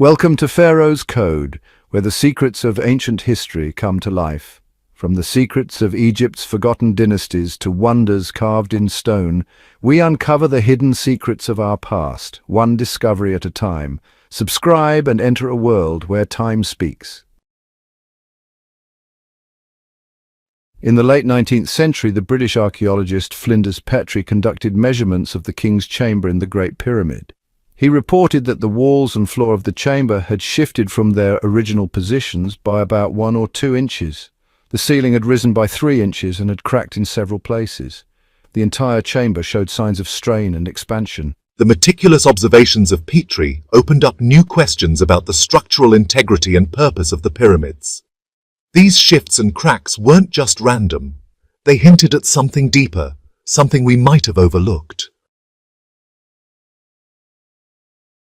Welcome to Pharaoh's Code, where the secrets of ancient history come to life. From the secrets of Egypt's forgotten dynasties to wonders carved in stone, we uncover the hidden secrets of our past, one discovery at a time. Subscribe and enter a world where time speaks. In the late 19th century, the British archaeologist Flinders Petrie conducted measurements of the king's chamber in the Great Pyramid. He reported that the walls and floor of the chamber had shifted from their original positions by about 1 or 2 inches. The ceiling had risen by 3 inches and had cracked in several places. The entire chamber showed signs of strain and expansion. The meticulous observations of Petrie opened up new questions about the structural integrity and purpose of the pyramids. These shifts and cracks weren't just random. They hinted at something deeper, something we might have overlooked.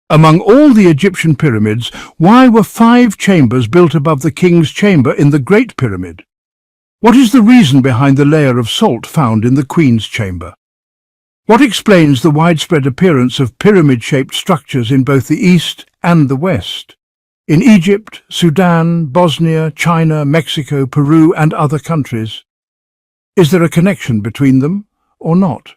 Among all the Egyptian pyramids, why were 5 chambers built above the king's chamber in the Great Pyramid? What is the reason behind the layer of salt found in the queen's chamber? What explains the widespread appearance of pyramid-shaped structures in both the East and the West? In Egypt, Sudan, Bosnia, China, Mexico, Peru, and other countries. Is there a connection between them, or not?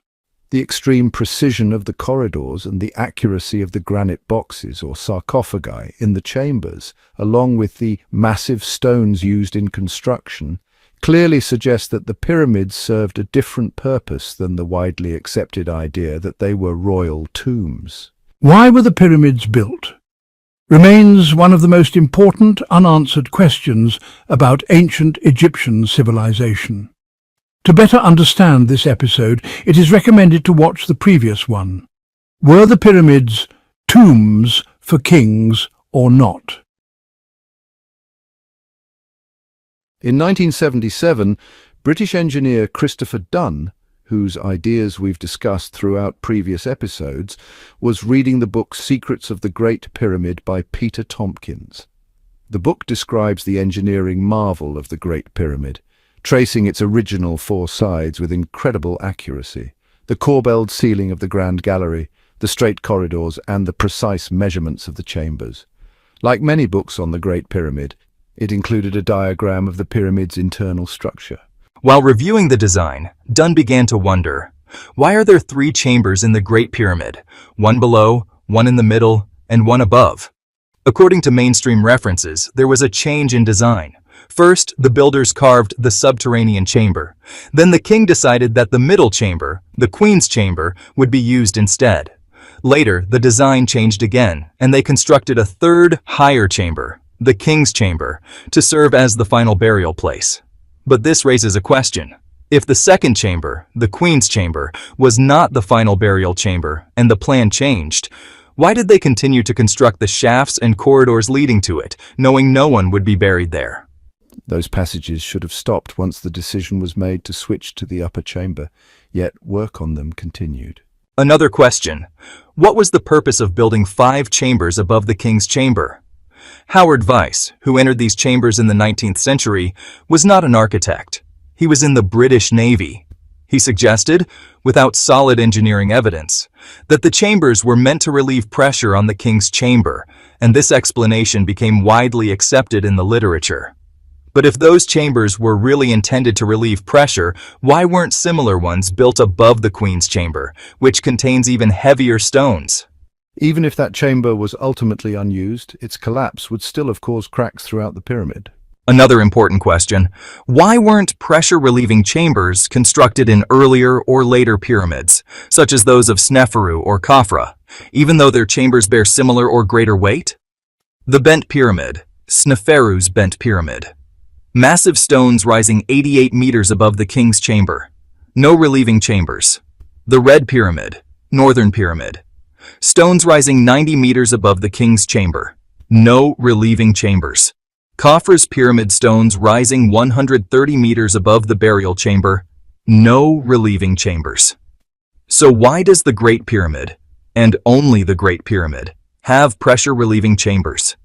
The extreme precision of the corridors and the accuracy of the granite boxes or sarcophagi in the chambers, along with the massive stones used in construction, clearly suggest that the pyramids served a different purpose than the widely accepted idea that they were royal tombs. Why were the pyramids built? Remains one of the most important unanswered questions about ancient Egyptian civilization. To better understand this episode, it is recommended to watch the previous one. Were the pyramids tombs for kings or not? In 1977, British engineer Christopher Dunn, whose ideas we've discussed throughout previous episodes, was reading the book Secrets of the Great Pyramid by Peter Tompkins. The book describes the engineering marvel of the Great Pyramid, tracing its original 4 sides with incredible accuracy. The corbelled ceiling of the Grand Gallery, the straight corridors, and the precise measurements of the chambers. Like many books on the Great Pyramid, it included a diagram of the pyramid's internal structure. While reviewing the design, Dunn began to wonder, why are there 3 chambers in the Great Pyramid, one below, one in the middle, and one above? According to mainstream references, there was a change in design. First, the builders carved the subterranean chamber. Then the king decided that the middle chamber, the queen's chamber, would be used instead. Later, the design changed again, and they constructed a 3rd, higher chamber, the king's chamber, to serve as the final burial place. But this raises a question. If the 2nd chamber, the queen's chamber, was not the final burial chamber and the plan changed, why did they continue to construct the shafts and corridors leading to it, knowing no one would be buried there? Those passages should have stopped once the decision was made to switch to the upper chamber, yet work on them continued. Another question. What was the purpose of building 5 chambers above the king's chamber? Howard Vyse, who entered these chambers in the 19th century, was not an architect. He was in the British Navy. He suggested, without solid engineering evidence, that the chambers were meant to relieve pressure on the king's chamber, and this explanation became widely accepted in the literature. But if those chambers were really intended to relieve pressure, why weren't similar ones built above the queen's chamber, which contains even heavier stones? Even if that chamber was ultimately unused, its collapse would still have caused cracks throughout the pyramid. Another important question. Why weren't pressure-relieving chambers constructed in earlier or later pyramids, such as those of Sneferu or Khafra, even though their chambers bear similar or greater weight? The Bent Pyramid, Sneferu's Bent Pyramid. Massive stones rising 88 meters above the king's chamber. No relieving chambers. The Red Pyramid, Northern Pyramid. Stones rising 90 meters above the king's chamber. No relieving chambers. Khafra's pyramid stones rising 130 meters above the burial chamber. No relieving chambers. So why does the Great Pyramid, and only the Great Pyramid, have pressure-relieving chambers?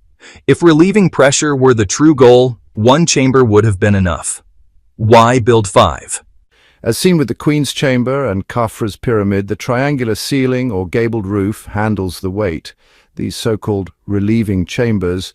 If relieving pressure were the true goal, 1 chamber would have been enough. Why build 5? As seen with the Queen's Chamber and Khafra's pyramid, the triangular ceiling or gabled roof handles the weight. These so-called relieving chambers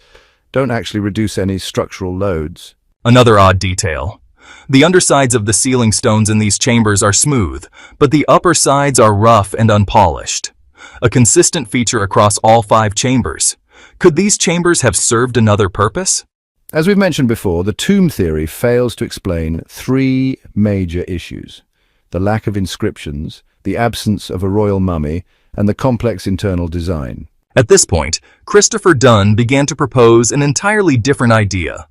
don't actually reduce any structural loads. Another odd detail. The undersides of the ceiling stones in these chambers are smooth, but the upper sides are rough and unpolished. A consistent feature across all 5 chambers. Could these chambers have served another purpose? As we've mentioned before, the tomb theory fails to explain 3 major issues: the lack of inscriptions, the absence of a royal mummy, and the complex internal design. At this point, Christopher Dunn began to propose an entirely different idea,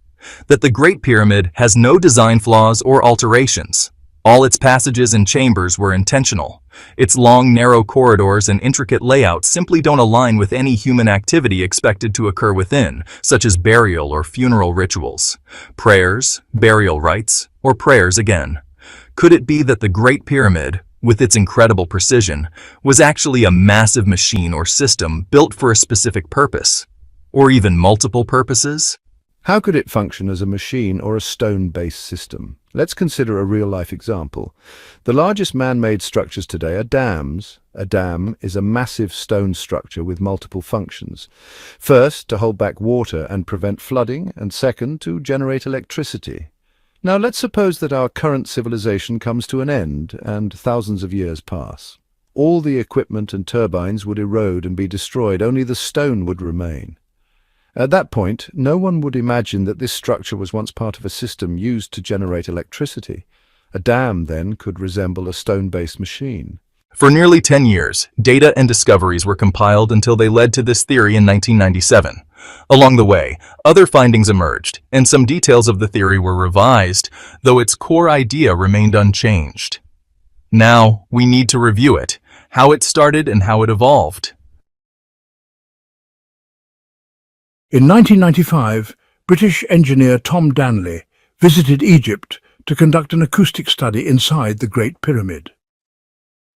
that the Great Pyramid has no design flaws or alterations. All its passages and chambers were intentional. Its long, narrow corridors and intricate layout simply don't align with any human activity expected to occur within, such as burial or funeral rituals, prayers, burial rites, or prayers again. Could it be that the Great Pyramid, with its incredible precision, was actually a massive machine or system built for a specific purpose? Or even multiple purposes? How could it function as a machine or a stone-based system? Let's consider a real-life example. The largest man-made structures today are dams. A dam is a massive stone structure with multiple functions. First, to hold back water and prevent flooding, and second, to generate electricity. Now, let's suppose that our current civilization comes to an end and thousands of years pass. All the equipment and turbines would erode and be destroyed, only the stone would remain. At that point, no one would imagine that this structure was once part of a system used to generate electricity. A dam, then, could resemble a stone-based machine. For nearly 10 years, data and discoveries were compiled until they led to this theory in 1997. Along the way, other findings emerged, and some details of the theory were revised, though its core idea remained unchanged. Now, we need to review it, how it started and how it evolved. In 1995, British engineer Tom Danley visited Egypt to conduct an acoustic study inside the Great Pyramid.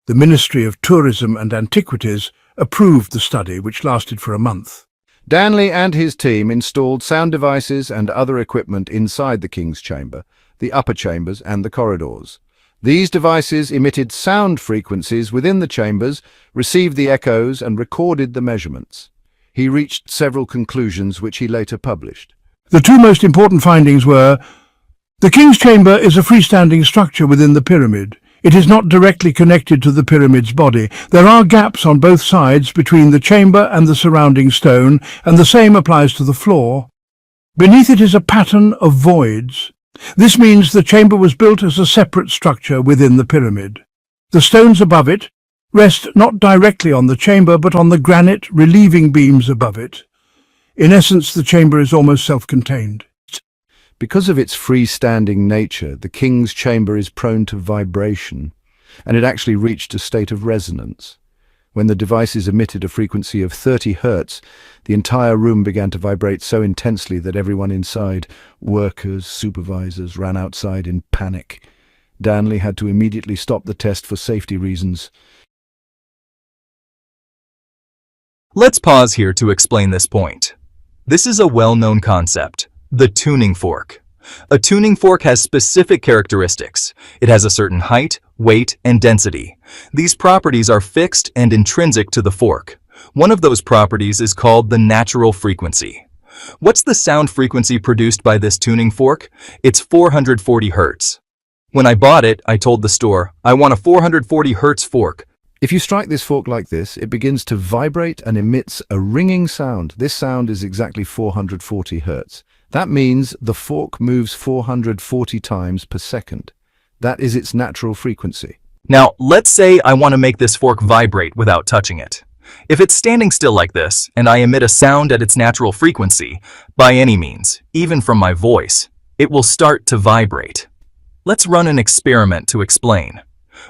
The Ministry of Tourism and Antiquities approved the study, which lasted for a month. Danley and his team installed sound devices and other equipment inside the King's Chamber, the upper chambers and the corridors. These devices emitted sound frequencies within the chambers, received the echoes and recorded the measurements. He reached several conclusions which he later published. The 2 most important findings were: the King's Chamber is a freestanding structure within the pyramid. It is not directly connected to the pyramid's body. There are gaps on both sides between the chamber and the surrounding stone, and the same applies to the floor. Beneath it is a pattern of voids. This means the chamber was built as a separate structure within the pyramid. The stones above it rest not directly on the chamber, but on the granite relieving beams above it. In essence, the chamber is almost self-contained. Because of its freestanding nature, the King's Chamber is prone to vibration, and it actually reached a state of resonance. When the devices emitted a frequency of 30 Hertz, the entire room began to vibrate so intensely that everyone inside, workers, supervisors, ran outside in panic. Danley had to immediately stop the test for safety reasons. Let's pause here to explain this point. This is a well-known concept, the tuning fork. A tuning fork has specific characteristics. It has a certain height, weight, and density. These properties are fixed and intrinsic to the fork. One of those properties is called the natural frequency. What's the sound frequency produced by this tuning fork? It's 440 Hertz. When I bought it, I told the store, I want a 440 Hertz fork. If you strike this fork like this, it begins to vibrate and emits a ringing sound. This sound is exactly 440 Hertz. That means the fork moves 440 times per second. That is its natural frequency. Now, let's say I want to make this fork vibrate without touching it. If it's standing still like this, and I emit a sound at its natural frequency, by any means, even from my voice, it will start to vibrate. Let's run an experiment to explain.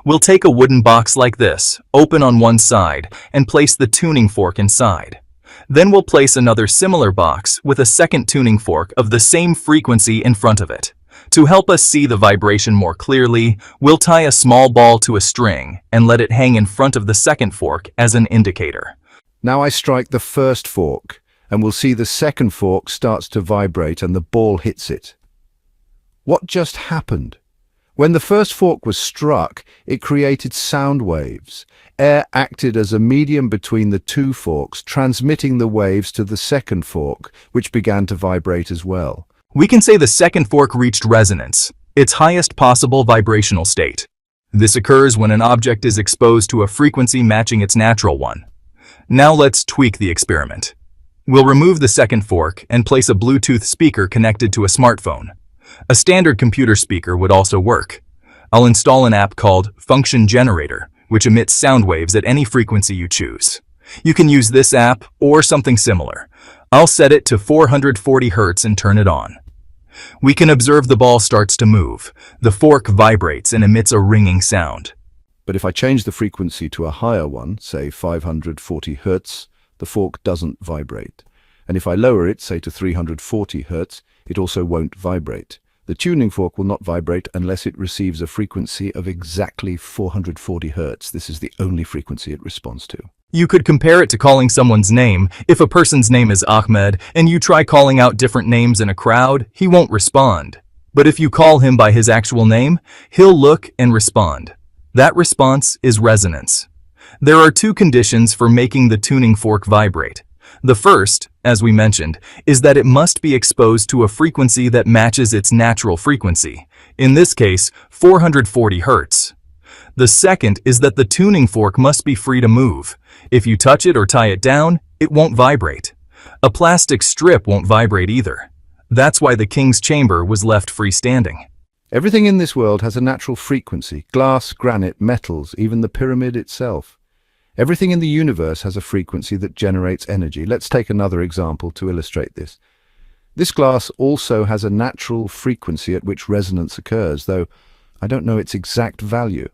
We'll take a wooden box like this, open on one side, and place the tuning fork inside. Then we'll place another similar box with a second tuning fork of the same frequency in front of it. To help us see the vibration more clearly, we'll tie a small ball to a string and let it hang in front of the second fork as an indicator. Now I strike the first fork, and we'll see the second fork starts to vibrate and the ball hits it. What just happened? When the first fork was struck, it created sound waves. Air acted as a medium between the two forks, transmitting the waves to the second fork, which began to vibrate as well. We can say the second fork reached resonance, its highest possible vibrational state. This occurs when an object is exposed to a frequency matching its natural one. Now let's tweak the experiment. We'll remove the second fork and place a Bluetooth speaker connected to a smartphone. A standard computer speaker would also work. I'll install an app called Function Generator, which emits sound waves at any frequency you choose. You can use this app or something similar. I'll set it to 440 Hz and turn it on. We can observe the ball starts to move. The fork vibrates and emits a ringing sound. But if I change the frequency to a higher one, say 540 Hz, the fork doesn't vibrate. And if I lower it, say to 340 Hz, it also won't vibrate. The tuning fork will not vibrate unless it receives a frequency of exactly 440 Hz. This is the only frequency it responds to. You could compare it to calling someone's name. If a person's name is Ahmed and you try calling out different names in a crowd, he won't respond. But if you call him by his actual name, he'll look and respond. That response is resonance. There are two conditions for making the tuning fork vibrate. The first, as we mentioned, is that it must be exposed to a frequency that matches its natural frequency, in this case, 440 Hz. The second is that the tuning fork must be free to move. If you touch it or tie it down, it won't vibrate. A plastic strip won't vibrate either. That's why the king's chamber was left freestanding. Everything in this world has a natural frequency: glass, granite, metals, even the pyramid itself. Everything in the universe has a frequency that generates energy. Let's take another example to illustrate this. This glass also has a natural frequency at which resonance occurs, though I don't know its exact value.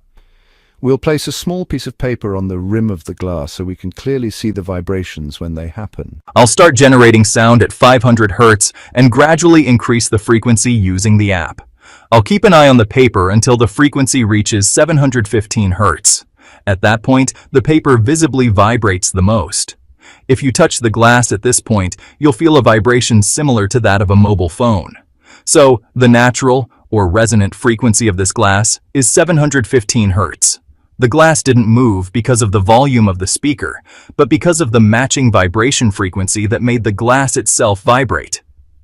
We'll place a small piece of paper on the rim of the glass so we can clearly see the vibrations when they happen. I'll start generating sound at 500 Hz and gradually increase the frequency using the app. I'll keep an eye on the paper until the frequency reaches 715 Hz. At that point, the paper visibly vibrates the most. If you touch the glass at this point, you'll feel a vibration similar to that of a mobile phone. So, the natural, or resonant frequency of this glass is 715 Hz. The glass didn't move because of the volume of the speaker, but because of the matching vibration frequency that made the glass itself vibrate.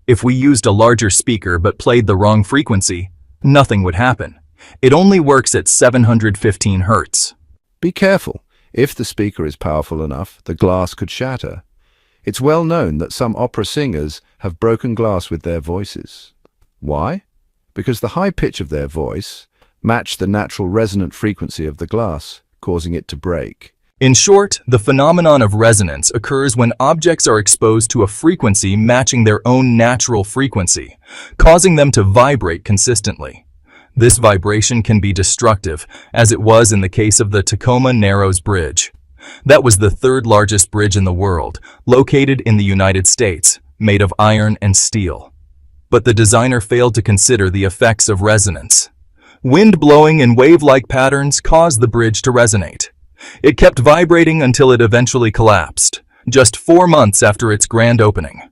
If we used a larger speaker but played the wrong frequency, nothing would happen. It only works at 715 Hz. Be careful. If the speaker is powerful enough, the glass could shatter. It's well known that some opera singers have broken glass with their voices. Why? Because the high pitch of their voice matched the natural resonant frequency of the glass, causing it to break. In short, the phenomenon of resonance occurs when objects are exposed to a frequency matching their own natural frequency, causing them to vibrate consistently. This vibration can be destructive, as it was in the case of the Tacoma Narrows Bridge. That was the third largest bridge in the world, located in the United States, made of iron and steel. But the designer failed to consider the effects of resonance. Wind blowing in wave-like patterns caused the bridge to resonate. It kept vibrating until it eventually collapsed, just 4 months after its grand opening.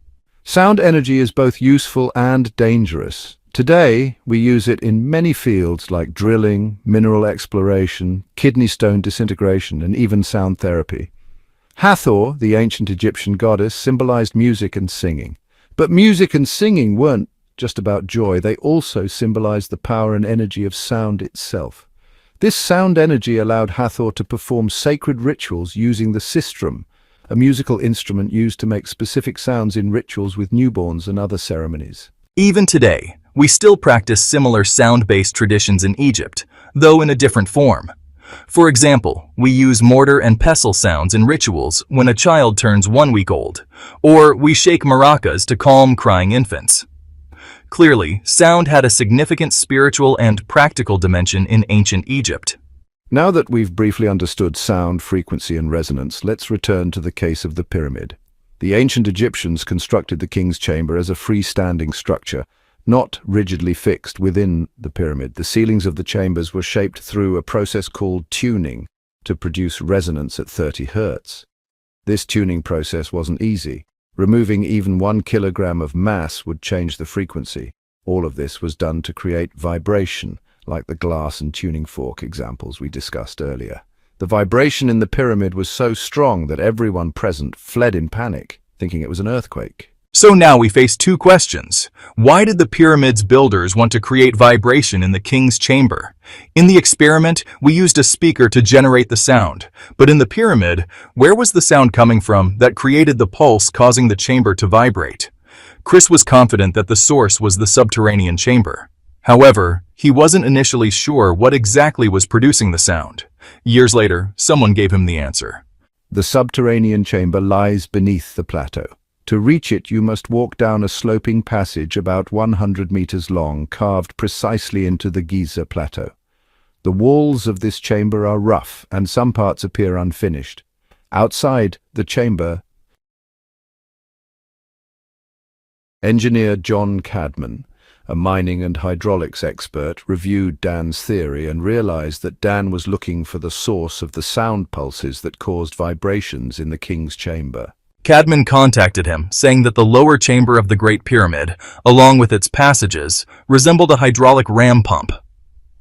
Sound energy is both useful and dangerous. Today, we use it in many fields like drilling, mineral exploration, kidney stone disintegration, and even sound therapy. Hathor, the ancient Egyptian goddess, symbolized music and singing. But music and singing weren't just about joy, they also symbolized the power and energy of sound itself. This sound energy allowed Hathor to perform sacred rituals using the sistrum, a musical instrument used to make specific sounds in rituals with newborns and other ceremonies. Even today, we still practice similar sound-based traditions in Egypt, though in a different form. For example, we use mortar and pestle sounds in rituals when a child turns 1 week old, or we shake maracas to calm crying infants. Clearly, sound had a significant spiritual and practical dimension in ancient Egypt. Now that we've briefly understood sound, frequency, and resonance, let's return to the case of the pyramid. The ancient Egyptians constructed the king's chamber as a freestanding structure, not rigidly fixed within the pyramid. The ceilings of the chambers were shaped through a process called tuning to produce resonance at 30 Hz. This tuning process wasn't easy. Removing even 1 kilogram of mass would change the frequency. All of this was done to create vibration, like the glass and tuning fork examples we discussed earlier. The vibration in the pyramid was so strong that everyone present fled in panic, thinking it was an earthquake. So now we face two questions. Why did the pyramid's builders want to create vibration in the king's chamber? In the experiment, we used a speaker to generate the sound. But in the pyramid, where was the sound coming from that created the pulse causing the chamber to vibrate? Chris was confident that the source was the subterranean chamber. However, he wasn't initially sure what exactly was producing the sound. Years later, someone gave him the answer. The subterranean chamber lies beneath the plateau. To reach it, you must walk down a sloping passage about 100 meters long, carved precisely into the Giza plateau. The walls of this chamber are rough, and some parts appear unfinished. Outside the chamber, engineer John Cadman, a mining and hydraulics expert, reviewed Dan's theory and realized that Dan was looking for the source of the sound pulses that caused vibrations in the king's chamber. Cadman contacted him, saying that the lower chamber of the Great Pyramid, along with its passages, resembled a hydraulic ram pump.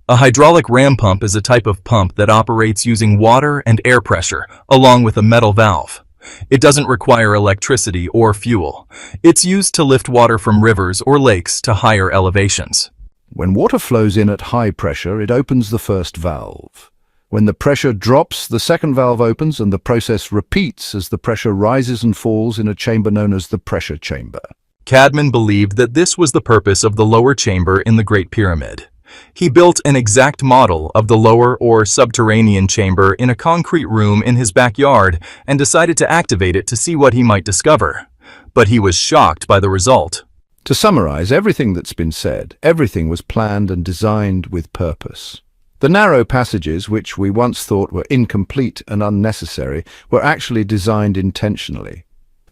A hydraulic ram pump is a type of pump that operates using water and air pressure, along with a metal valve. It doesn't require electricity or fuel. It's used to lift water from rivers or lakes to higher elevations. When water flows in at high pressure, it opens the first valve. When the pressure drops, the second valve opens, and the process repeats as the pressure rises and falls in a chamber known as the pressure chamber. Cadman believed that this was the purpose of the lower chamber in the Great Pyramid. He built an exact model of the lower or subterranean chamber in a concrete room in his backyard and decided to activate it to see what he might discover. But he was shocked by the result. To summarize everything that's been said, everything was planned and designed with purpose. The narrow passages, which we once thought were incomplete and unnecessary, were actually designed intentionally.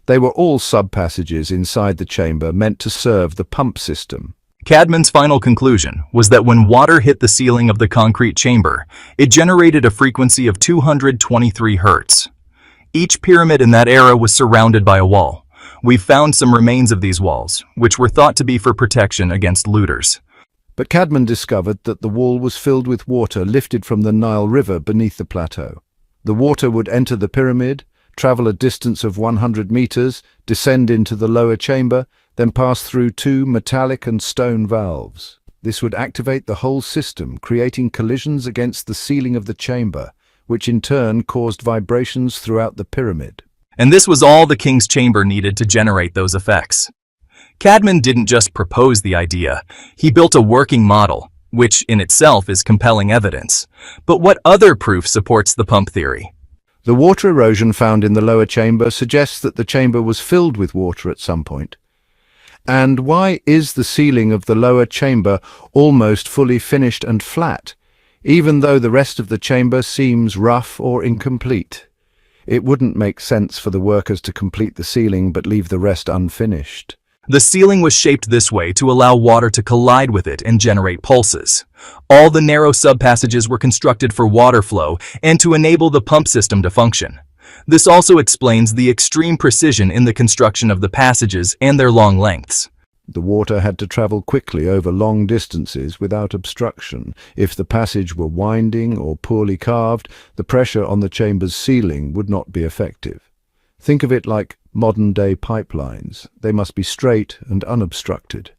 They were all sub-passages inside the chamber meant to serve the pump system. Cadman's final conclusion was that when water hit the ceiling of the concrete chamber, it generated a frequency of 223 Hz. Each pyramid in that era was surrounded by a wall. We've found some remains of these walls, which were thought to be for protection against looters. But Cadman discovered that the wall was filled with water lifted from the Nile River beneath the plateau. The water would enter the pyramid, travel a distance of 100 meters, descend into the lower chamber, then pass through two metallic and stone valves. This would activate the whole system, creating collisions against the ceiling of the chamber, which in turn caused vibrations throughout the pyramid. And this was all the king's chamber needed to generate those effects. Cadman didn't just propose the idea, he built a working model, which in itself is compelling evidence. But what other proof supports the pump theory? The water erosion found in the lower chamber suggests that the chamber was filled with water at some point. And why is the ceiling of the lower chamber almost fully finished and flat, even though the rest of the chamber seems rough or incomplete? It wouldn't make sense for the workers to complete the ceiling but leave the rest unfinished. The ceiling was shaped this way to allow water to collide with it and generate pulses. All the narrow sub-passages were constructed for water flow and to enable the pump system to function. This also explains the extreme precision in the construction of the passages and their long lengths. The water had to travel quickly over long distances without obstruction. If the passage were winding or poorly carved, the pressure on the chamber's ceiling would not be effective. Think of it like modern-day pipelines. They must be straight and unobstructed.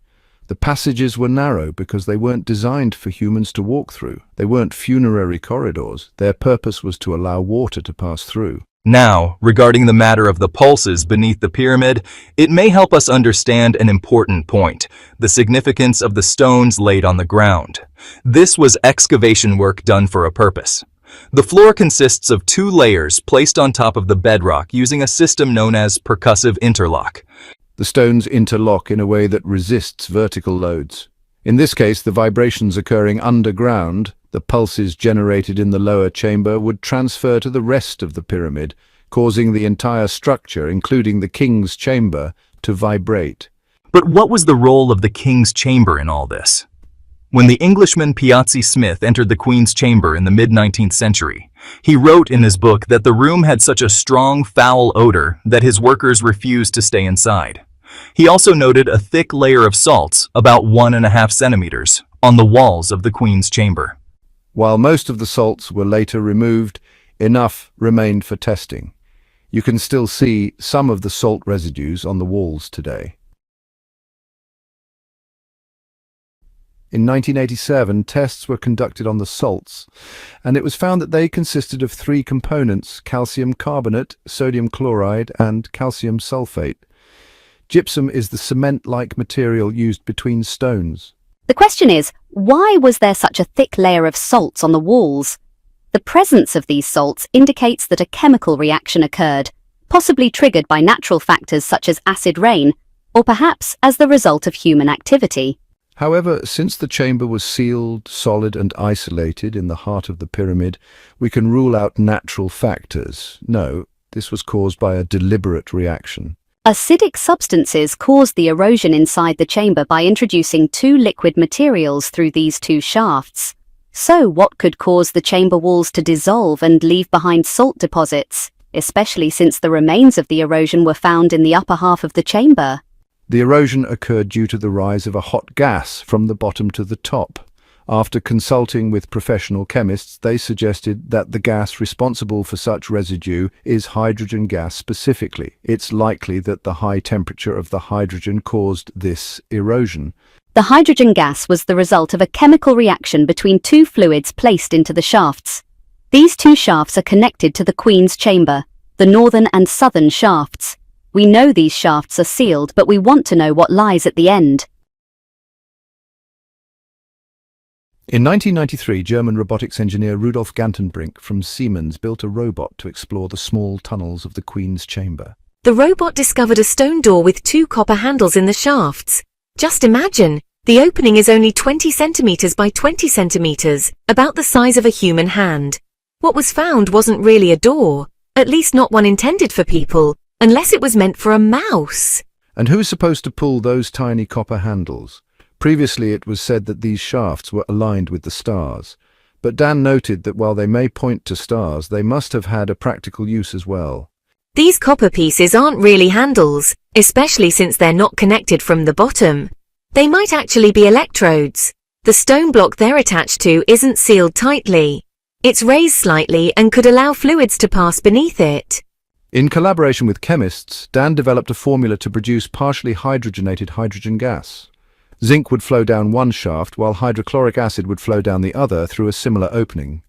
The passages were narrow because they weren't designed for humans to walk through. They weren't funerary corridors. Their purpose was to allow water to pass through. Now, regarding the matter of the pulses beneath the pyramid, it may help us understand an important point, the significance of the stones laid on the ground. This was excavation work done for a purpose. The floor consists of two layers placed on top of the bedrock using a system known as percussive interlock. The stones interlock in a way that resists vertical loads. In this case, the vibrations occurring underground, the pulses generated in the lower chamber, would transfer to the rest of the pyramid, causing the entire structure, including the king's chamber, to vibrate. But what was the role of the king's chamber in all this? When the Englishman Piazzi Smith entered the Queen's chamber in the mid-19th century, he wrote in his book that the room had such a strong, foul odor that his workers refused to stay inside. He also noted a thick layer of salts, about 1.5 centimeters, on the walls of the Queen's chamber. While most of the salts were later removed, enough remained for testing. You can still see some of the salt residues on the walls today. In 1987, tests were conducted on the salts, and it was found that they consisted of three components: calcium carbonate, sodium chloride, and calcium sulfate. Gypsum is the cement-like material used between stones. The question is, why was there such a thick layer of salts on the walls? The presence of these salts indicates that a chemical reaction occurred, possibly triggered by natural factors such as acid rain, or perhaps as the result of human activity. However, since the chamber was sealed, solid and isolated in the heart of the pyramid, we can rule out natural factors. No, this was caused by a deliberate reaction. Acidic substances caused the erosion inside the chamber by introducing two liquid materials through these two shafts. So what could cause the chamber walls to dissolve and leave behind salt deposits, especially since the remains of the erosion were found in the upper half of the chamber? The erosion occurred due to the rise of a hot gas from the bottom to the top. After consulting with professional chemists, they suggested that the gas responsible for such residue is hydrogen gas specifically. It's likely that the high temperature of the hydrogen caused this erosion. The hydrogen gas was the result of a chemical reaction between two fluids placed into the shafts. These two shafts are connected to the Queen's chamber, the northern and southern shafts. We know these shafts are sealed, but we want to know what lies at the end. In 1993, German robotics engineer Rudolf Gantenbrink from Siemens built a robot to explore the small tunnels of the Queen's chamber. The robot discovered a stone door with two copper handles in the shafts. Just imagine, the opening is only 20 centimeters by 20 centimeters, about the size of a human hand. What was found wasn't really a door, at least not one intended for people, unless it was meant for a mouse. And who is supposed to pull those tiny copper handles? Previously it was said that these shafts were aligned with the stars, but Dan noted that while they may point to stars, they must have had a practical use as well. These copper pieces aren't really handles, especially since they're not connected from the bottom. They might actually be electrodes. The stone block they're attached to isn't sealed tightly. It's raised slightly and could allow fluids to pass beneath it. In collaboration with chemists, Dan developed a formula to produce partially hydrogenated hydrogen gas. Zinc would flow down one shaft, while hydrochloric acid would flow down the other through a similar opening.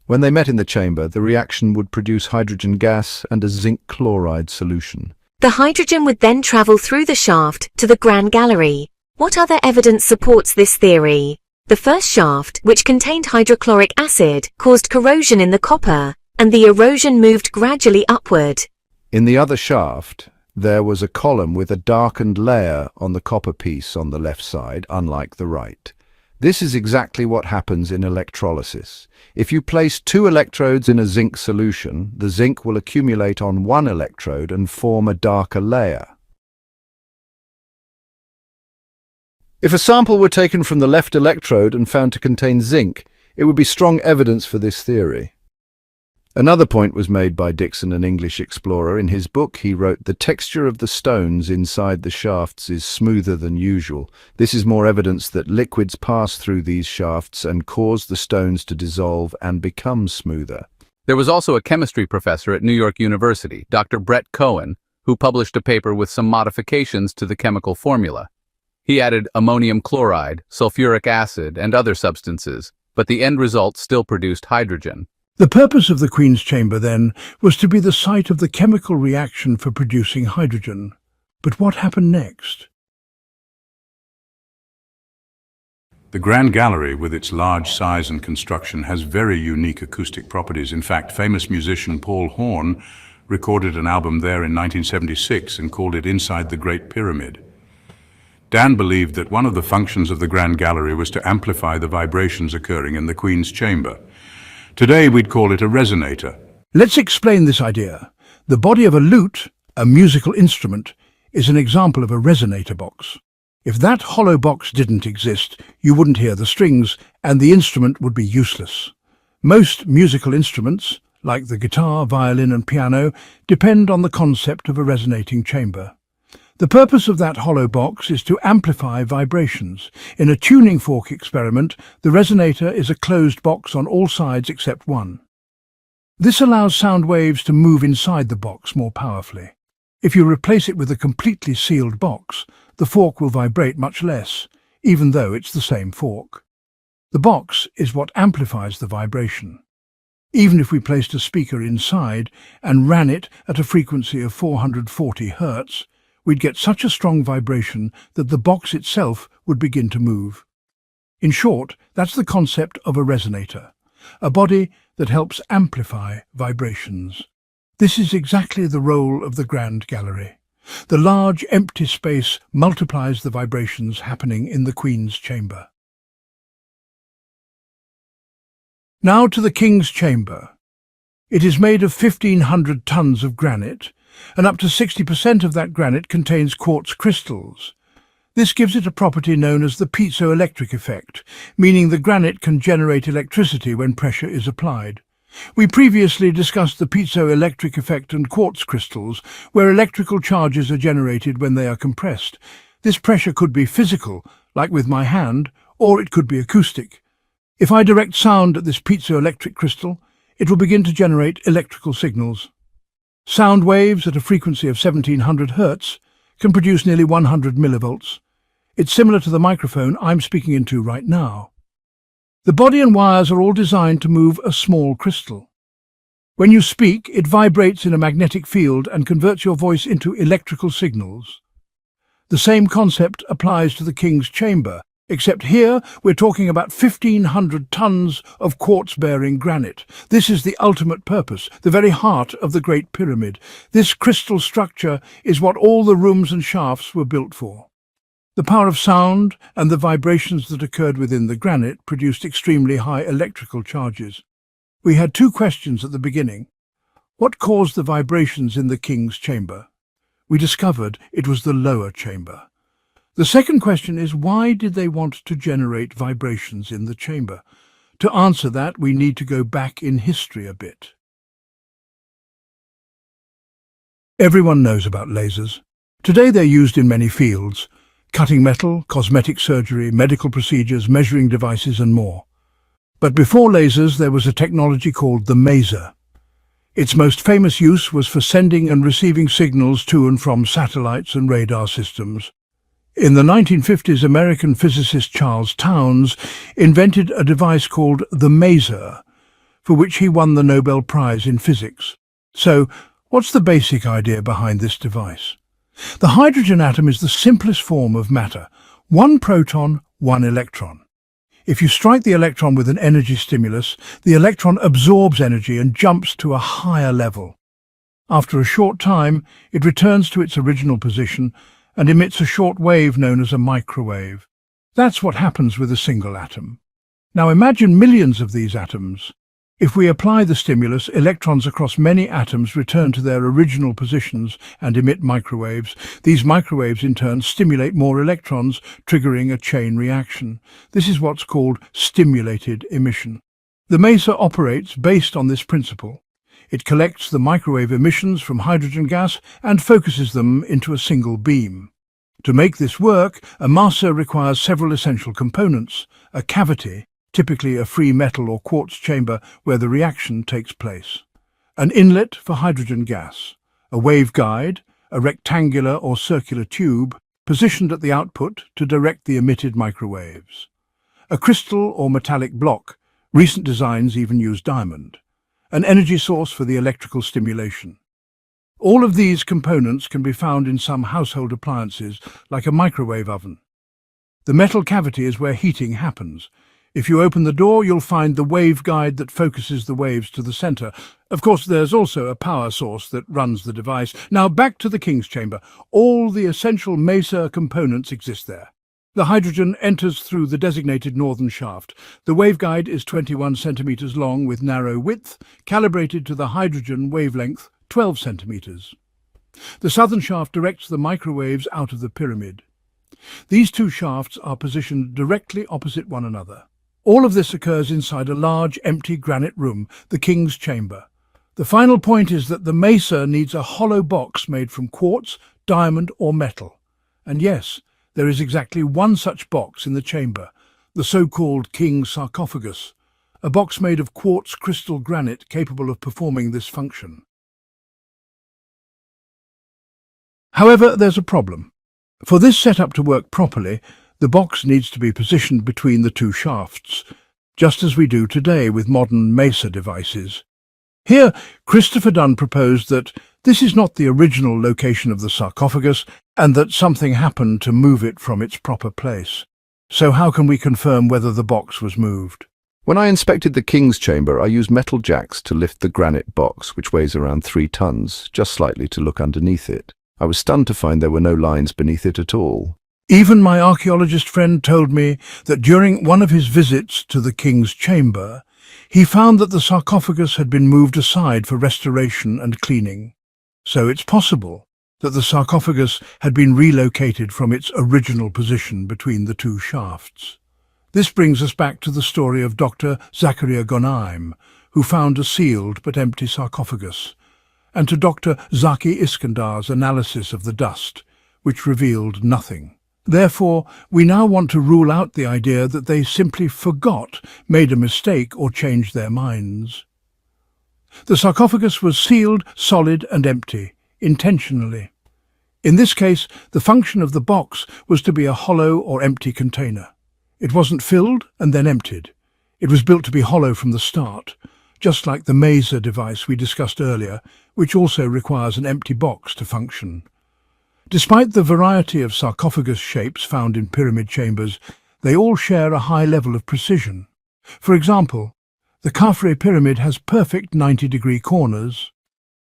When they met in the chamber, the reaction would produce hydrogen gas and a zinc chloride solution. The hydrogen would then travel through the shaft to the Grand Gallery. What other evidence supports this theory? The first shaft, which contained hydrochloric acid, caused corrosion in the copper, and the erosion moved gradually upward. In the other shaft, there was a column with a darkened layer on the copper piece on the left side, unlike the right. This is exactly what happens in electrolysis. If you place two electrodes in a zinc solution, the zinc will accumulate on one electrode and form a darker layer. If a sample were taken from the left electrode and found to contain zinc, it would be strong evidence for this theory. Another point was made by Dixon, an English explorer. In his book, he wrote, "The texture of the stones inside the shafts is smoother than usual. This is more evidence that liquids pass through these shafts and cause the stones to dissolve and become smoother." There was also a chemistry professor at New York University, Dr. Brett Cohen, who published a paper with some modifications to the chemical formula. He added ammonium chloride, sulfuric acid, and other substances, but the end result still produced hydrogen. The purpose of the Queen's chamber, then, was to be the site of the chemical reaction for producing hydrogen. But what happened next? The Grand Gallery, with its large size and construction, has very unique acoustic properties. In fact, famous musician Paul Horn recorded an album there in 1976 and called it Inside the Great Pyramid. Dan believed that one of the functions of the Grand Gallery was to amplify the vibrations occurring in the Queen's chamber. Today we'd call it a resonator. Let's explain this idea. The body of a lute, a musical instrument, is an example of a resonator box. If that hollow box didn't exist, you wouldn't hear the strings, and the instrument would be useless. Most musical instruments, like the guitar, violin and piano, depend on the concept of a resonating chamber. The purpose of that hollow box is to amplify vibrations. In a tuning fork experiment, the resonator is a closed box on all sides except one. This allows sound waves to move inside the box more powerfully. If you replace it with a completely sealed box, the fork will vibrate much less, even though it's the same fork. The box is what amplifies the vibration. Even if we placed a speaker inside and ran it at a frequency of 440 Hz, we'd get such a strong vibration that the box itself would begin to move. In short, that's the concept of a resonator, a body that helps amplify vibrations. This is exactly the role of the Grand Gallery. The large empty space multiplies the vibrations happening in the Queen's chamber. Now to the King's chamber. It is made of 1,500 tons of granite, and up to 60% of that granite contains quartz crystals. This gives it a property known as the piezoelectric effect, meaning the granite can generate electricity when pressure is applied. We previously discussed the piezoelectric effect and quartz crystals, where electrical charges are generated when they are compressed. This pressure could be physical, like with my hand, or it could be acoustic. If I direct sound at this piezoelectric crystal, it will begin to generate electrical signals. Sound waves at a frequency of 1700 Hz can produce nearly 100 millivolts. It's similar to the microphone I'm speaking into right now. The body and wires are all designed to move a small crystal. When you speak, it vibrates in a magnetic field and converts your voice into electrical signals. The same concept applies to the King's chamber, except here we're talking about 1,500 tons of quartz-bearing granite. This is the ultimate purpose, the very heart of the Great Pyramid. This crystal structure is what all the rooms and shafts were built for. The power of sound and the vibrations that occurred within the granite produced extremely high electrical charges. We had two questions at the beginning. What caused the vibrations in the King's chamber? We discovered it was the lower chamber. The second question is, why did they want to generate vibrations in the chamber? To answer that, we need to go back in history a bit. Everyone knows about lasers. Today they're used in many fields: cutting metal, cosmetic surgery, medical procedures, measuring devices and more. But before lasers there was a technology called the maser. Its most famous use was for sending and receiving signals to and from satellites and radar systems. In the 1950s, American physicist Charles Townes invented a device called the maser, for which he won the Nobel Prize in Physics. So, what's the basic idea behind this device? The hydrogen atom is the simplest form of matter. One proton, one electron. If you strike the electron with an energy stimulus, the electron absorbs energy and jumps to a higher level. After a short time, it returns to its original position and emits a short wave known as a microwave. That's what happens with a single atom. Now imagine millions of these atoms. If we apply the stimulus, electrons across many atoms return to their original positions and emit microwaves. These microwaves in turn stimulate more electrons, triggering a chain reaction. This is what's called stimulated emission. The maser operates based on this principle. It collects the microwave emissions from hydrogen gas and focuses them into a single beam. To make this work, a maser requires several essential components: a cavity, typically a free metal or quartz chamber where the reaction takes place; an inlet for hydrogen gas; a waveguide, a rectangular or circular tube positioned at the output to direct the emitted microwaves; a crystal or metallic block, recent designs even use diamond; an energy source for the electrical stimulation. All of these components can be found in some household appliances, like a microwave oven. The metal cavity is where heating happens. If you open the door, you'll find the waveguide that focuses the waves to the center. Of course, there's also a power source that runs the device. Now back to the King's chamber. All the essential maser components exist there. The hydrogen enters through the designated northern shaft. The waveguide is 21 centimeters long with narrow width, calibrated to the hydrogen wavelength 12 centimeters. The southern shaft directs the microwaves out of the pyramid. These two shafts are positioned directly opposite one another. All of this occurs inside a large, empty granite room, the King's chamber. The final point is that the maser needs a hollow box made from quartz, diamond or metal. And yes, there is exactly one such box in the chamber, the so-called king's sarcophagus, a box made of quartz crystal granite capable of performing this function. However, there's a problem. For this setup to work properly, the box needs to be positioned between the two shafts, just as we do today with modern mesa devices. Here, Christopher Dunn proposed that this is not the original location of the sarcophagus and that something happened to move it from its proper place. So how can we confirm whether the box was moved? When I inspected the king's chamber, I used metal jacks to lift the granite box, which weighs around 3 tons, just slightly to look underneath it. I was stunned to find there were no lines beneath it at all. Even my archaeologist friend told me that during one of his visits to the king's chamber, he found that the sarcophagus had been moved aside for restoration and cleaning. So it's possible that the sarcophagus had been relocated from its original position between the two shafts. This brings us back to the story of Dr. Zakaria Gonaim, who found a sealed but empty sarcophagus, and to Dr. Zaki Iskandar's analysis of the dust, which revealed nothing. Therefore, we now want to rule out the idea that they simply forgot, made a mistake, or changed their minds. The sarcophagus was sealed, solid and empty, intentionally. In this case, the function of the box was to be a hollow or empty container. It wasn't filled and then emptied. It was built to be hollow from the start, just like the mesa device we discussed earlier, which also requires an empty box to function. Despite the variety of sarcophagus shapes found in pyramid chambers, they all share a high level of precision. For example, the Khafre pyramid has perfect 90-degree corners.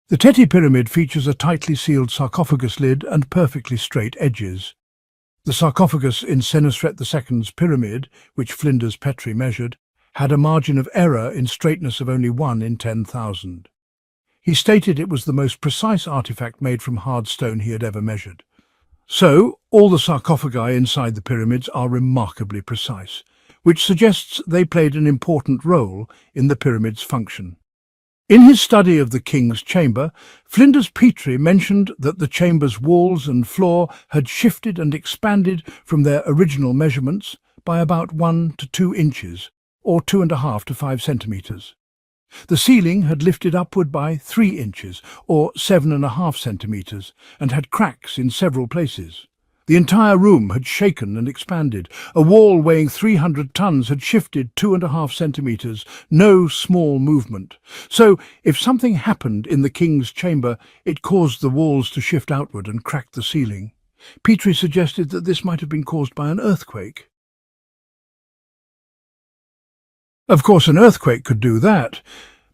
The Teti pyramid features a tightly sealed sarcophagus lid and perfectly straight edges. The sarcophagus in Senusret II's pyramid, which Flinders Petrie measured, had a margin of error in straightness of only 1 in 10,000. He stated it was the most precise artifact made from hard stone he had ever measured. So, all the sarcophagi inside the pyramids are remarkably precise, which suggests they played an important role in the pyramid's function. In his study of the king's chamber, Flinders Petrie mentioned that the chamber's walls and floor had shifted and expanded from their original measurements by about 1 to 2 inches, or 2.5 to 5 centimeters. The ceiling had lifted upward by 3 inches, or 7.5 centimeters, and had cracks in several places. The entire room had shaken and expanded. A wall weighing 300 tons had shifted 2.5 centimeters, no small movement. So, if something happened in the king's chamber, it caused the walls to shift outward and cracked the ceiling. Petrie suggested that this might have been caused by an earthquake. Of course, an earthquake could do that,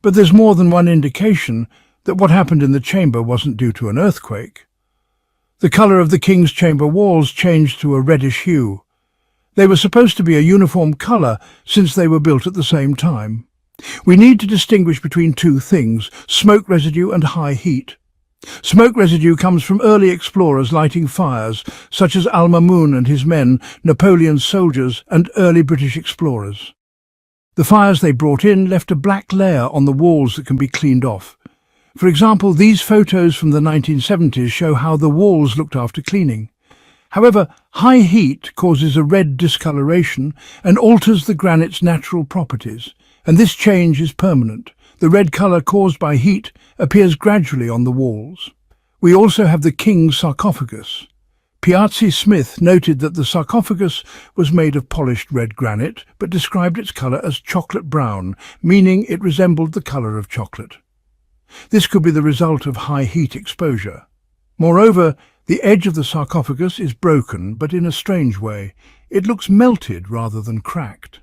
but there's more than one indication that what happened in the chamber wasn't due to an earthquake. The colour of the king's chamber walls changed to a reddish hue. They were supposed to be a uniform colour since they were built at the same time. We need to distinguish between two things: smoke residue and high heat. Smoke residue comes from early explorers lighting fires, such as Al-Mamun and his men, Napoleon's soldiers, and early British explorers. The fires they brought in left a black layer on the walls that can be cleaned off. For example, these photos from the 1970s show how the walls looked after cleaning. However, high heat causes a red discoloration and alters the granite's natural properties, and this change is permanent. The red colour caused by heat appears gradually on the walls. We also have the king's sarcophagus. Piazzi Smith noted that the sarcophagus was made of polished red granite, but described its colour as chocolate brown, meaning it resembled the colour of chocolate. This could be the result of high heat exposure. Moreover, the edge of the sarcophagus is broken, but in a strange way. It looks melted rather than cracked.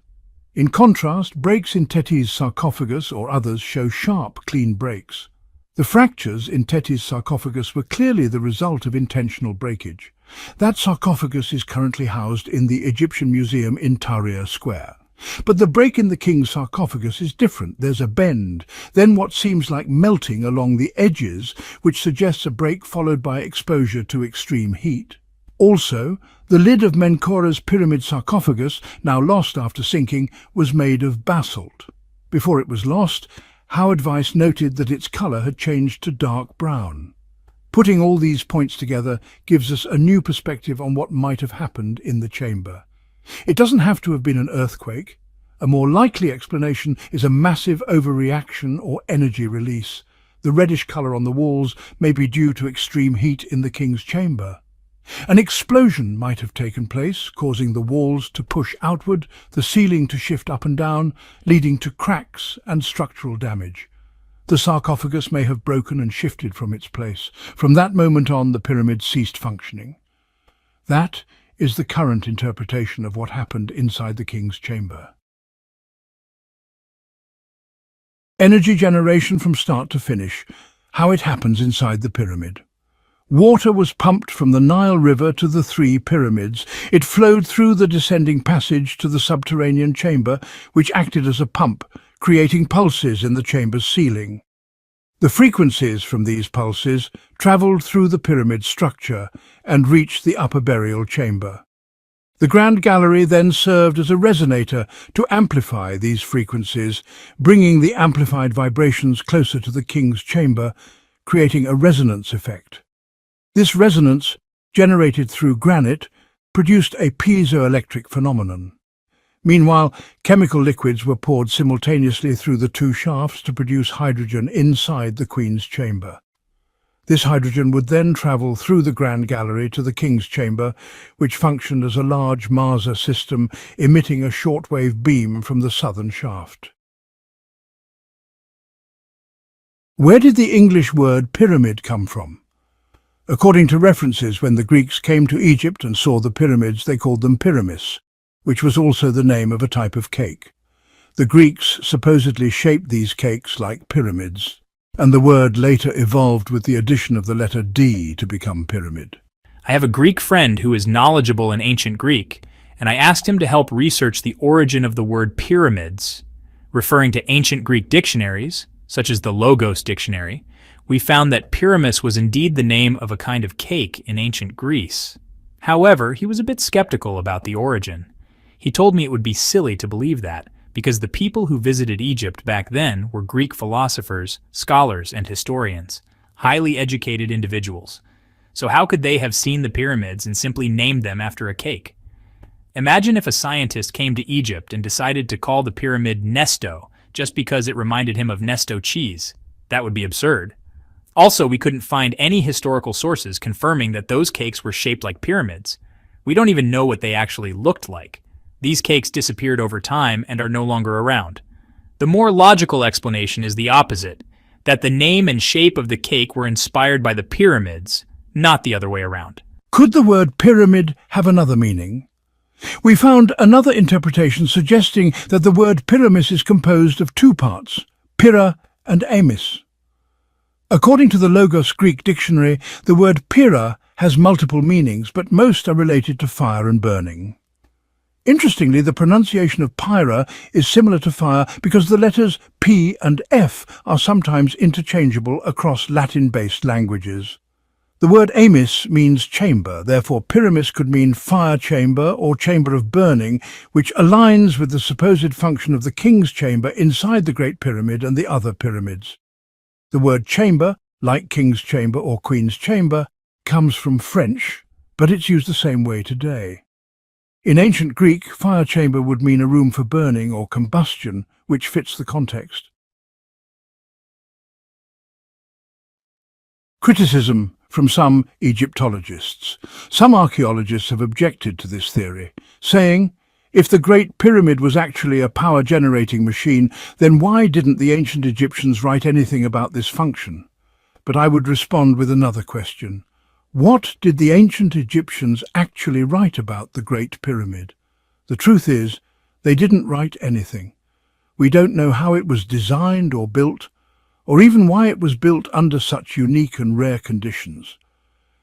In contrast, breaks in Teti's sarcophagus or others show sharp, clean breaks. The fractures in Teti's sarcophagus were clearly the result of intentional breakage. That sarcophagus is currently housed in the Egyptian Museum in Tahrir Square. But the break in the king's sarcophagus is different. There's a bend, then what seems like melting along the edges, which suggests a break followed by exposure to extreme heat. Also, the lid of Menkaura's pyramid sarcophagus, now lost after sinking, was made of basalt. Before it was lost, Howard Weiss noted that its colour had changed to dark brown. Putting all these points together gives us a new perspective on what might have happened in the chamber. It doesn't have to have been an earthquake. A more likely explanation is a massive overreaction or energy release. The reddish colour on the walls may be due to extreme heat in the king's chamber. An explosion might have taken place, causing the walls to push outward, the ceiling to shift up and down, leading to cracks and structural damage. The sarcophagus may have broken and shifted from its place. From that moment on, the pyramid ceased functioning. That is the current interpretation of what happened inside the king's chamber. Energy generation from start to finish, how it happens inside the pyramid. Water was pumped from the Nile River to the three pyramids. It flowed through the descending passage to the subterranean chamber, which acted as a pump, creating pulses in the chamber's ceiling. The frequencies from these pulses travelled through the pyramid structure and reached the upper burial chamber. The Grand Gallery then served as a resonator to amplify these frequencies, bringing the amplified vibrations closer to the king's chamber, creating a resonance effect. This resonance, generated through granite, produced a piezoelectric phenomenon. Meanwhile, chemical liquids were poured simultaneously through the two shafts to produce hydrogen inside the Queen's chamber. This hydrogen would then travel through the Grand Gallery to the King's chamber, which functioned as a large maser system emitting a shortwave beam from the southern shaft. Where did the English word pyramid come from? According to references, when the Greeks came to Egypt and saw the pyramids, they called them pyramis, which was also the name of a type of cake. The Greeks supposedly shaped these cakes like pyramids, and the word later evolved with the addition of the letter D to become pyramid. I have a Greek friend who is knowledgeable in ancient Greek, and I asked him to help research the origin of the word pyramids. Referring to ancient Greek dictionaries, such as the Logos dictionary, we found that pyramis was indeed the name of a kind of cake in ancient Greece. However, he was a bit skeptical about the origin. He told me it would be silly to believe that, because the people who visited Egypt back then were Greek philosophers, scholars, and historians, highly educated individuals. So how could they have seen the pyramids and simply named them after a cake? Imagine if a scientist came to Egypt and decided to call the pyramid Nesto just because it reminded him of Nesto cheese. That would be absurd. Also, we couldn't find any historical sources confirming that those cakes were shaped like pyramids. We don't even know what they actually looked like. These cakes disappeared over time and are no longer around. The more logical explanation is the opposite, that the name and shape of the cake were inspired by the pyramids, not the other way around. Could the word pyramid have another meaning? We found another interpretation suggesting that the word pyramis is composed of two parts, pyra and amis. According to the Logos Greek dictionary, the word pyra has multiple meanings, but most are related to fire and burning. Interestingly, the pronunciation of pyra is similar to fire because the letters P and F are sometimes interchangeable across Latin-based languages. The word amis means chamber, therefore pyramis could mean fire chamber or chamber of burning, which aligns with the supposed function of the king's chamber inside the Great Pyramid and the other pyramids. The word chamber, like king's chamber or queen's chamber, comes from French, but it's used the same way today. In ancient Greek, fire chamber would mean a room for burning or combustion, which fits the context. Criticism from some Egyptologists. Some archaeologists have objected to this theory, saying, if the Great Pyramid was actually a power-generating machine, then why didn't the ancient Egyptians write anything about this function? But I would respond with another question. What did the ancient Egyptians actually write about the Great Pyramid? The truth is, they didn't write anything. We don't know how it was designed or built, or even why it was built under such unique and rare conditions.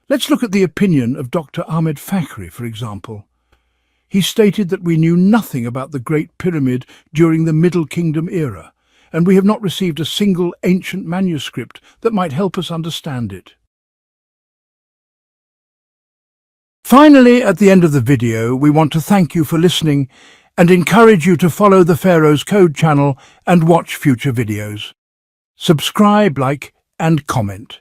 Let's look at the opinion of Dr. Ahmed Fakhri, for example. He stated that we knew nothing about the Great Pyramid during the Middle Kingdom era, and we have not received a single ancient manuscript that might help us understand it. Finally, at the end of the video, we want to thank you for listening and encourage you to follow the Pharaoh's Code channel and watch future videos. Subscribe, like, and comment.